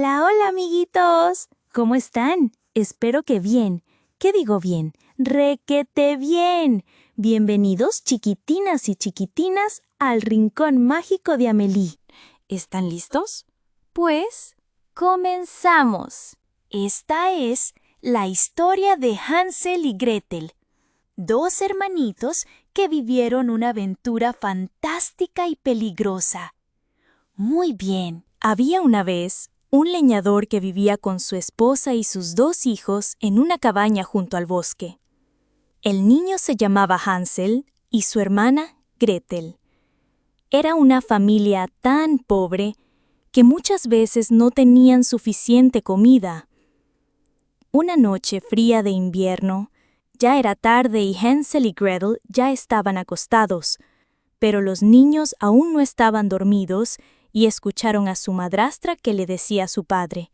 Hola, hola, amiguitos. ¿Cómo están? Espero que bien. ¿Qué digo bien? ¡Requete bien! Bienvenidos, chiquitinas y chiquitinas, al Rincón Mágico de Amelie. ¿Están listos? Pues, comenzamos. Esta es la historia de Hansel y Gretel, dos hermanitos que vivieron una aventura fantástica y peligrosa. Muy bien. Había una vez un leñador que vivía con su esposa y sus dos hijos en una cabaña junto al bosque. El niño se llamaba Hansel y su hermana Gretel. Era una familia tan pobre que muchas veces no tenían suficiente comida. Una noche fría de invierno, ya era tarde y Hansel y Gretel ya estaban acostados, pero los niños aún no estaban dormidos y escucharon a su madrastra que le decía a su padre: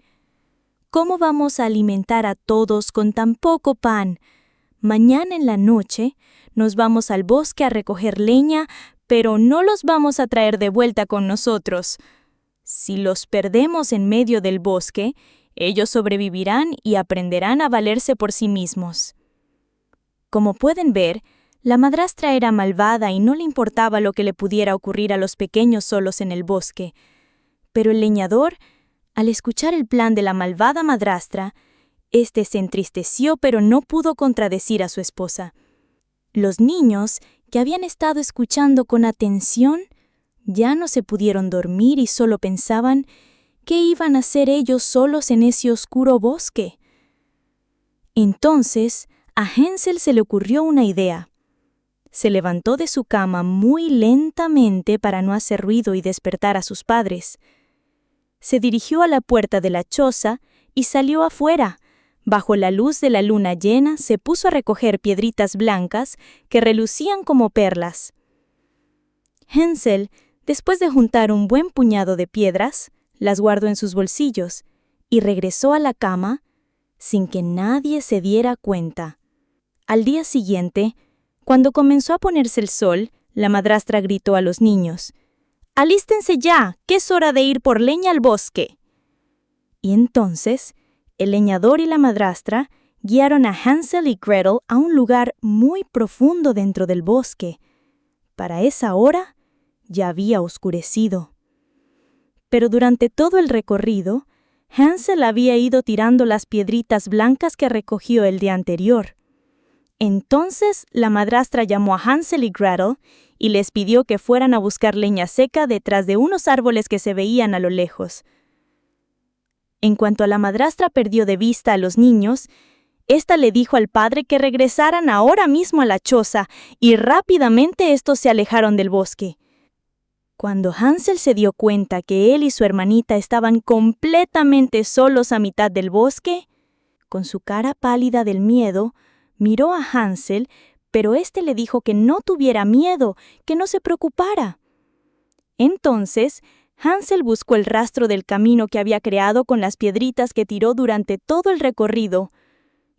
«¿Cómo vamos a alimentar a todos con tan poco pan? Mañana en la noche nos vamos al bosque a recoger leña, pero no los vamos a traer de vuelta con nosotros. Si los perdemos en medio del bosque, ellos sobrevivirán y aprenderán a valerse por sí mismos». Como pueden ver, la madrastra era malvada y no le importaba lo que le pudiera ocurrir a los pequeños solos en el bosque. Pero el leñador, al escuchar el plan de la malvada madrastra, se entristeció pero no pudo contradecir a su esposa. Los niños, que habían estado escuchando con atención, ya no se pudieron dormir y solo pensaban qué iban a hacer ellos solos en ese oscuro bosque. Entonces, a Hansel se le ocurrió una idea. Se levantó de su cama muy lentamente para no hacer ruido y despertar a sus padres. Se dirigió a la puerta de la choza y salió afuera. Bajo la luz de la luna llena se puso a recoger piedritas blancas que relucían como perlas. Hansel, después de juntar un buen puñado de piedras, las guardó en sus bolsillos y regresó a la cama sin que nadie se diera cuenta. Al día siguiente, cuando comenzó a ponerse el sol, la madrastra gritó a los niños: «¡Alístense ya, que es hora de ir por leña al bosque!». Y entonces, el leñador y la madrastra guiaron a Hansel y Gretel a un lugar muy profundo dentro del bosque. Para esa hora, ya había oscurecido. Pero durante todo el recorrido, Hansel había ido tirando las piedritas blancas que recogió el día anterior. Entonces la madrastra llamó a Hansel y Gretel y les pidió que fueran a buscar leña seca detrás de unos árboles que se veían a lo lejos. En cuanto la madrastra perdió de vista a los niños, ésta le dijo al padre que regresaran ahora mismo a la choza y rápidamente estos se alejaron del bosque. Cuando Hansel se dio cuenta que él y su hermanita estaban completamente solos a mitad del bosque, con su cara pálida del miedo, miró a Hansel, pero éste le dijo que no tuviera miedo, que no se preocupara. Entonces, Hansel buscó el rastro del camino que había creado con las piedritas que tiró durante todo el recorrido.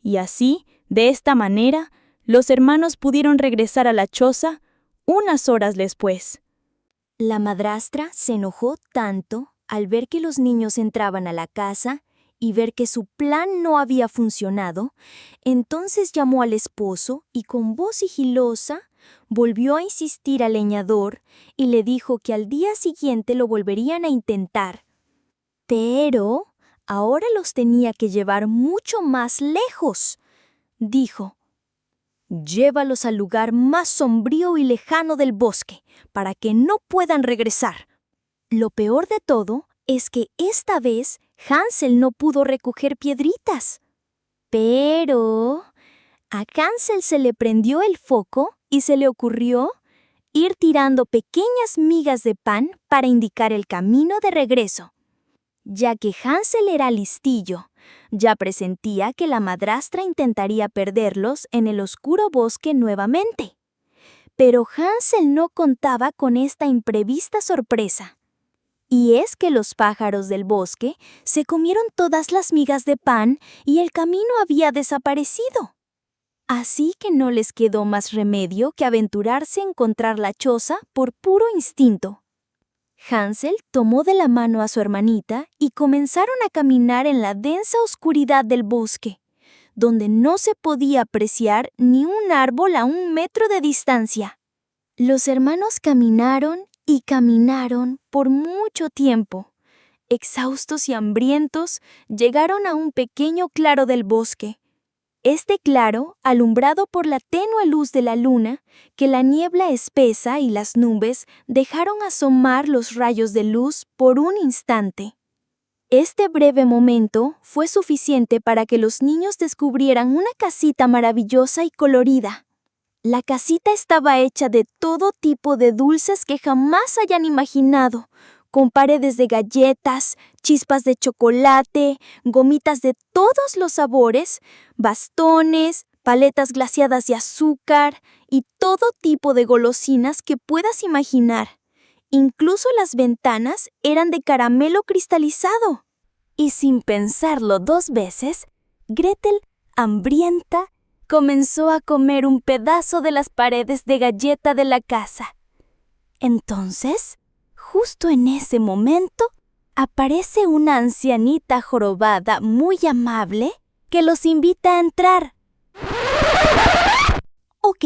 Y así, de esta manera, los hermanos pudieron regresar a la choza unas horas después. La madrastra se enojó tanto al ver que los niños entraban a la casa y ver que su plan no había funcionado, entonces llamó al esposo y con voz sigilosa volvió a insistir al leñador y le dijo que al día siguiente lo volverían a intentar. Pero ahora los tenía que llevar mucho más lejos. Dijo: «Llévalos al lugar más sombrío y lejano del bosque, para que no puedan regresar». Lo peor de todo es que esta vez Hansel no pudo recoger piedritas. Pero a Hansel se le prendió el foco y se le ocurrió ir tirando pequeñas migas de pan para indicar el camino de regreso. Ya que Hansel era listillo, ya presentía que la madrastra intentaría perderlos en el oscuro bosque nuevamente. Pero Hansel no contaba con esta imprevista sorpresa. Y es que los pájaros del bosque se comieron todas las migas de pan y el camino había desaparecido. Así que no les quedó más remedio que aventurarse a encontrar la choza por puro instinto. Hansel tomó de la mano a su hermanita y comenzaron a caminar en la densa oscuridad del bosque, donde no se podía apreciar ni un árbol a 1 metro de distancia. Los hermanos caminaron y caminaron por mucho tiempo. Exhaustos y hambrientos, llegaron a un pequeño claro del bosque. Este claro, alumbrado por la tenue luz de la luna, que la niebla espesa y las nubes dejaron asomar los rayos de luz por un instante. Este breve momento fue suficiente para que los niños descubrieran una casita maravillosa y colorida. La casita estaba hecha de todo tipo de dulces que jamás hayan imaginado, con paredes de galletas, chispas de chocolate, gomitas de todos los sabores, bastones, paletas glaseadas de azúcar y todo tipo de golosinas que puedas imaginar. Incluso las ventanas eran de caramelo cristalizado. Y sin pensarlo 2 veces, Gretel, hambrienta, comenzó a comer un pedazo de las paredes de galleta de la casa. Entonces, justo en ese momento, aparece una ancianita jorobada muy amable que los invita a entrar. Ok.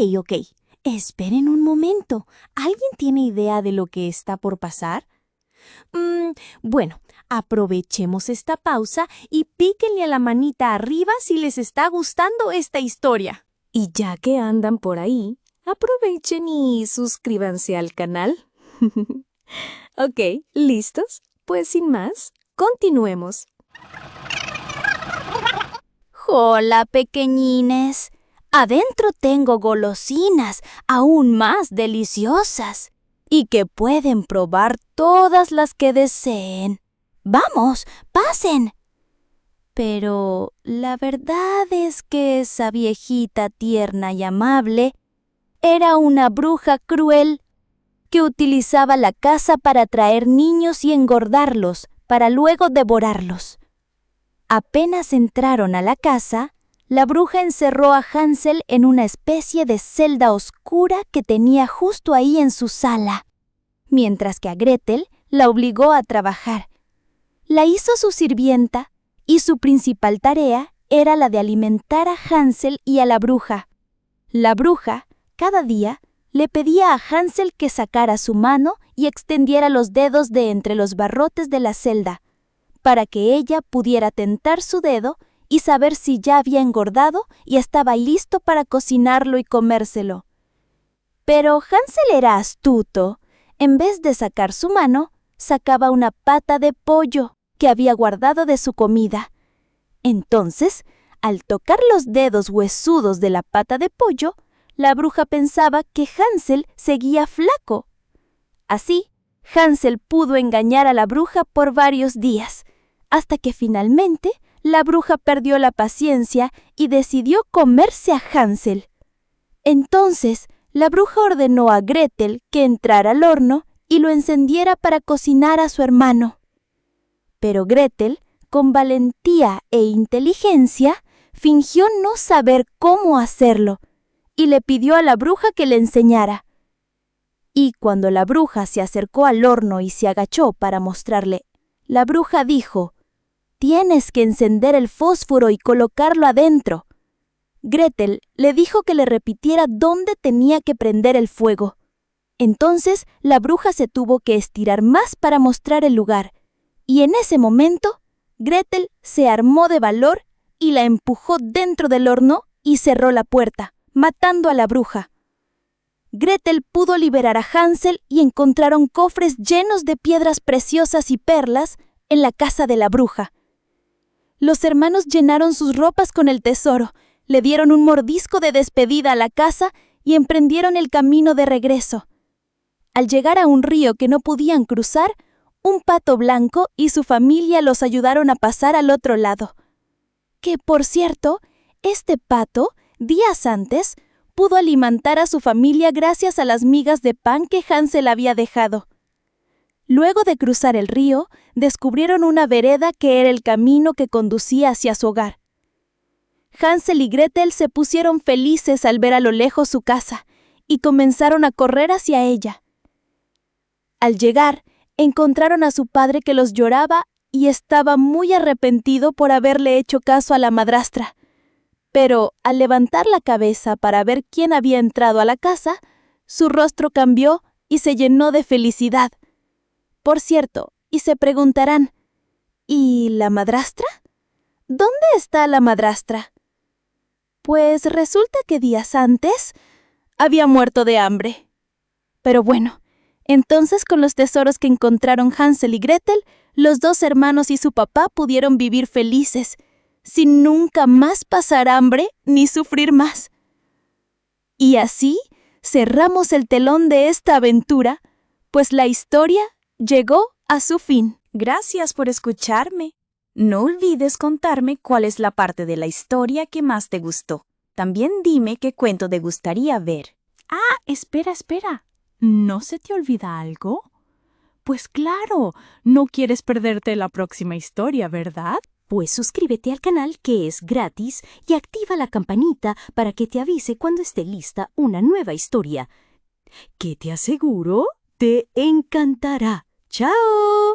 Esperen un momento. ¿Alguien tiene idea de lo que está por pasar? Bueno, aprovechemos esta pausa y píquenle a la manita arriba si les está gustando esta historia. Y ya que andan por ahí, aprovechen y suscríbanse al canal. Ok, ¿listos? Pues sin más, continuemos. Hola, pequeñines. Adentro tengo golosinas aún más deliciosas y que pueden probar todas las que deseen. ¡Vamos, pasen! Pero la verdad es que esa viejita tierna y amable era una bruja cruel que utilizaba la casa para atraer niños y engordarlos, para luego devorarlos. Apenas entraron a la casa, la bruja encerró a Hansel en una especie de celda oscura que tenía justo ahí en su sala, mientras que a Gretel la obligó a trabajar. La hizo su sirvienta y su principal tarea era la de alimentar a Hansel y a la bruja. La bruja, cada día, le pedía a Hansel que sacara su mano y extendiera los dedos de entre los barrotes de la celda, para que ella pudiera tentar su dedo y saber si ya había engordado y estaba listo para cocinarlo y comérselo. Pero Hansel era astuto. En vez de sacar su mano, sacaba una pata de pollo que había guardado de su comida. Entonces, al tocar los dedos huesudos de la pata de pollo, la bruja pensaba que Hansel seguía flaco. Así, Hansel pudo engañar a la bruja por varios días, hasta que finalmente la bruja perdió la paciencia y decidió comerse a Hansel. Entonces, la bruja ordenó a Gretel que entrara al horno y lo encendiera para cocinar a su hermano. Pero Gretel, con valentía e inteligencia, fingió no saber cómo hacerlo y le pidió a la bruja que le enseñara. Y cuando la bruja se acercó al horno y se agachó para mostrarle, la bruja dijo: «Tienes que encender el fósforo y colocarlo adentro». Gretel le dijo que le repitiera dónde tenía que prender el fuego. Entonces la bruja se tuvo que estirar más para mostrar el lugar, y en ese momento Gretel se armó de valor y la empujó dentro del horno y cerró la puerta, matando a la bruja. Gretel pudo liberar a Hansel y encontraron cofres llenos de piedras preciosas y perlas en la casa de la bruja. Los hermanos llenaron sus ropas con el tesoro, le dieron un mordisco de despedida a la casa y emprendieron el camino de regreso. Al llegar a un río que no podían cruzar, un pato blanco y su familia los ayudaron a pasar al otro lado. Que, por cierto, este pato, días antes, pudo alimentar a su familia gracias a las migas de pan que Hansel había dejado. Luego de cruzar el río, descubrieron una vereda que era el camino que conducía hacia su hogar. Hansel y Gretel se pusieron felices al ver a lo lejos su casa y comenzaron a correr hacia ella. Al llegar, encontraron a su padre que los lloraba y estaba muy arrepentido por haberle hecho caso a la madrastra. Pero al levantar la cabeza para ver quién había entrado a la casa, su rostro cambió y se llenó de felicidad. Por cierto, y se preguntarán, ¿y la madrastra? ¿Dónde está la madrastra? Pues resulta que días antes había muerto de hambre. Pero bueno, entonces con los tesoros que encontraron Hansel y Gretel, los dos hermanos y su papá pudieron vivir felices, sin nunca más pasar hambre ni sufrir más. Y así cerramos el telón de esta aventura, pues la historia llegó a su fin. Gracias por escucharme. No olvides contarme cuál es la parte de la historia que más te gustó. También dime qué cuento te gustaría ver. Espera. ¿No se te olvida algo? Pues claro, no quieres perderte la próxima historia, ¿verdad? Pues suscríbete al canal que es gratis y activa la campanita para que te avise cuando esté lista una nueva historia, que te aseguro te encantará. ¡Chao!